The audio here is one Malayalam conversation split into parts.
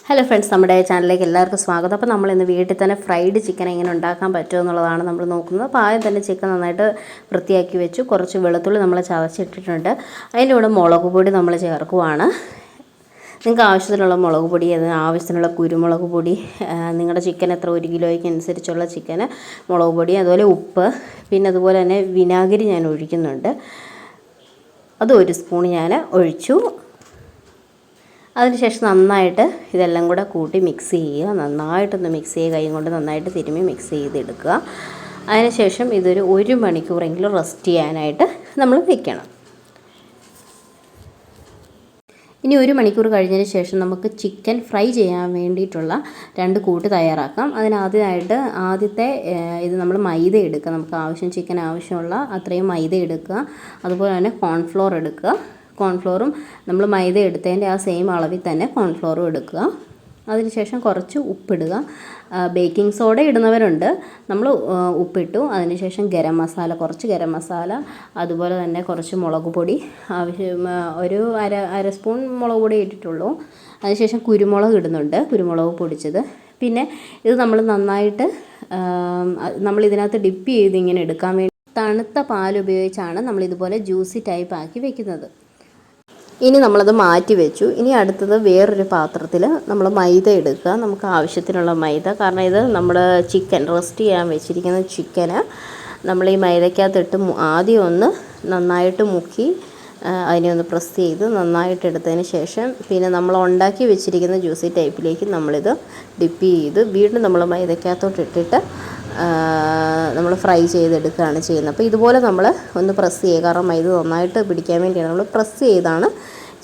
ഹലോ ഫ്രണ്ട്സ്, നമ്മുടെ ചാനലിലേക്ക് എല്ലാവർക്കും സ്വാഗതം. അപ്പോൾ നമ്മൾ ഇന്ന് വീട്ടിൽ തന്നെ ഫ്രൈഡ് ചിക്കൻ എങ്ങനെ ഉണ്ടാക്കാൻ പറ്റുമോ എന്നുള്ളതാണ് നമ്മൾ നോക്കുന്നത്. അപ്പോൾ ആദ്യം തന്നെ ചിക്കൻ നന്നായിട്ട് വൃത്തിയാക്കി വെച്ചു. കുറച്ച് വെളുത്തുള്ളി നമ്മൾ ചതച്ചിട്ടിട്ടുണ്ട്. അതിൻ്റെ കൂടെ മുളക് പൊടി നമ്മൾ ചേർക്കുവാണ്. നിങ്ങൾക്ക് ആവശ്യത്തിനുള്ള മുളക് പൊടി, അതിന് ആവശ്യത്തിനുള്ള കുരുമുളക് പൊടി, നിങ്ങളുടെ ചിക്കൻ എത്ര 1 കിലോയ്ക്ക് അനുസരിച്ചുള്ള ചിക്കന് മുളക് പൊടി, അതുപോലെ ഉപ്പ്, പിന്നെ അതുപോലെ തന്നെ വിനാഗിരി ഞാൻ ഒഴിക്കുന്നുണ്ട്. അത് 1 സ്പൂൺ ഞാൻ ഒഴിച്ചു. അതിനുശേഷം നന്നായിട്ട് ഇതെല്ലാം കൂടെ കൂട്ടി മിക്സ് ചെയ്യുക. നന്നായിട്ടൊന്ന് മിക്സ് ചെയ്യുക, കൈ കൊണ്ട് നന്നായിട്ട് തിരുമ്മി മിക്സ് ചെയ്തെടുക്കുക. അതിനുശേഷം ഇതൊരു 1 മണിക്കൂറെങ്കിലും റെസ്റ്റ് ചെയ്യാനായിട്ട് നമ്മൾ വെക്കണം. ഇനി 1 മണിക്കൂർ കഴിഞ്ഞതിന് ശേഷം നമുക്ക് ചിക്കൻ ഫ്രൈ ചെയ്യാൻ വേണ്ടിയിട്ടുള്ള 2 കൂട്ട് തയ്യാറാക്കാം. ആദ്യത്തെ ഇത് നമ്മൾ മൈദ എടുക്കുക. നമുക്ക് ചിക്കൻ ആവശ്യമുള്ള അത്രയും മൈദ എടുക്കുക. അതുപോലെ തന്നെ കോൺഫ്ലോർ എടുക്കുക. കോൺഫ്ലോറും നമ്മൾ മൈദ എടുത്തതിൻ്റെ ആ സെയിം അളവിൽ തന്നെ കോൺഫ്ലോറും എടുക്കുക. അതിനുശേഷം കുറച്ച് ഉപ്പിടുക. Baking soda ഇടുന്നവരുണ്ട്. നമ്മൾ ഉപ്പിട്ടു. അതിനുശേഷം കുറച്ച് ഗരം മസാല, അതുപോലെ തന്നെ കുറച്ച് മുളക് പൊടി, ഒരു അര സ്പൂൺ മുളക് പൊടി ഇട്ടിട്ടുള്ളൂ. അതിനുശേഷം കുരുമുളക് ഇടുന്നുണ്ട്, കുരുമുളക് പൊടിച്ചത്. പിന്നെ ഇത് നമ്മൾ നന്നായിട്ട് നമ്മളിതിനകത്ത് ഡിപ്പ് ചെയ്ത് ഇങ്ങനെ എടുക്കാൻ വേണ്ടി തണുത്ത പാൽ ഉപയോഗിച്ചാണ് നമ്മളിതുപോലെ ജ്യൂസി ടൈപ്പ് ആക്കി വെക്കുന്നത്. ഇനി നമ്മളത് മാറ്റി വെച്ചു. ഇനി അടുത്തത് വേറൊരു പാത്രത്തിൽ നമ്മൾ മൈദ എടുക്കുക. നമുക്ക് ആവശ്യത്തിനുള്ള മൈദ, കാരണം ഇത് നമ്മുടെ ചിക്കൻ റെസ്റ്റ് ചെയ്യാൻ വെച്ചിരിക്കുന്ന ചിക്കന് നമ്മൾ ഈ മൈദയ്ക്കകത്തിട്ട് ആദ്യം ഒന്ന് നന്നായിട്ട് മുക്കി അതിനെ ഒന്ന് പ്രസ് ചെയ്ത് നന്നായിട്ട് എടുത്തതിന് ശേഷം പിന്നെ നമ്മൾ ഉണ്ടാക്കി വെച്ചിരിക്കുന്ന ജ്യൂസി ടൈപ്പിലേക്ക് നമ്മളിത് ഡിപ്പ് ചെയ്ത് വീണ്ടും നമ്മൾ മൈദയ്ക്കകത്തോട്ട് ഇട്ടിട്ട് നമ്മൾ ഫ്രൈ ചെയ്തെടുക്കുകയാണ് ചെയ്യുന്നത്. അപ്പോൾ ഇതുപോലെ നമ്മൾ ഒന്ന് പ്രസ് ചെയ്യുക, കാരണം മൈദ നന്നായിട്ട് പിടിക്കാൻ വേണ്ടിയാണ് നമ്മൾ പ്രസ് ചെയ്താണ്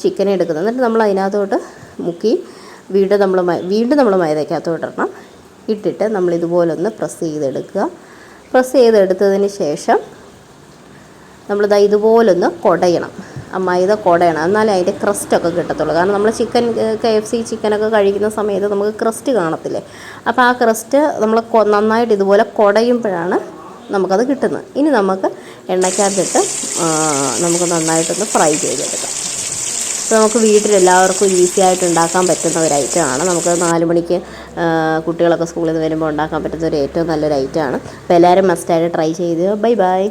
ചിക്കൻ എടുക്കുന്നത്. എന്നിട്ട് നമ്മൾ അതിനകത്തോട്ട് മുക്കി വീണ്ടും നമ്മൾ മൈദയ്ക്കകത്തോട്ട് ഇടണം. ഇട്ടിട്ട് നമ്മളിതുപോലൊന്ന് പ്രസ് ചെയ്തെടുക്കുക. പ്രസ് ചെയ്തെടുത്തതിന് ശേഷം നമ്മളിത് ഇതുപോലൊന്ന് കുടയണം. ആ മൈദ കുടയണം, എന്നാലേ അതിൻ്റെ ക്രസ്റ്റൊക്കെ കിട്ടത്തുള്ളൂ. കാരണം നമ്മൾ KFC ചിക്കനൊക്കെ കഴിക്കുന്ന സമയത്ത് നമുക്ക് ക്രസ്റ്റ് കാണത്തില്ലേ. അപ്പോൾ ആ ക്രസ്റ്റ് നമ്മൾ നന്നായിട്ട് ഇതുപോലെ കുടയുമ്പോഴാണ് നമുക്കത് കിട്ടുന്നത്. ഇനി നമുക്ക് എണ്ണയ്ക്കകത്തിട്ട് നമുക്ക് നന്നായിട്ടൊന്ന് ഫ്രൈ ചെയ്തെടുക്കാം. അപ്പോൾ നമുക്ക് വീട്ടിലെല്ലാവർക്കും ഈസി ആയിട്ട് ഉണ്ടാക്കാൻ പറ്റുന്ന ഒരു ഐറ്റമാണ്. നമുക്ക് 4 മണിക്ക് കുട്ടികളൊക്കെ സ്കൂളിൽ നിന്ന് വരുമ്പോൾ ഉണ്ടാക്കാൻ പറ്റുന്ന ഏറ്റവും നല്ലൊരു ഐറ്റമാണ്. അപ്പോൾ എല്ലാവരും മസ്റ്റായിട്ട് ട്രൈ ചെയ്ത് ബൈ.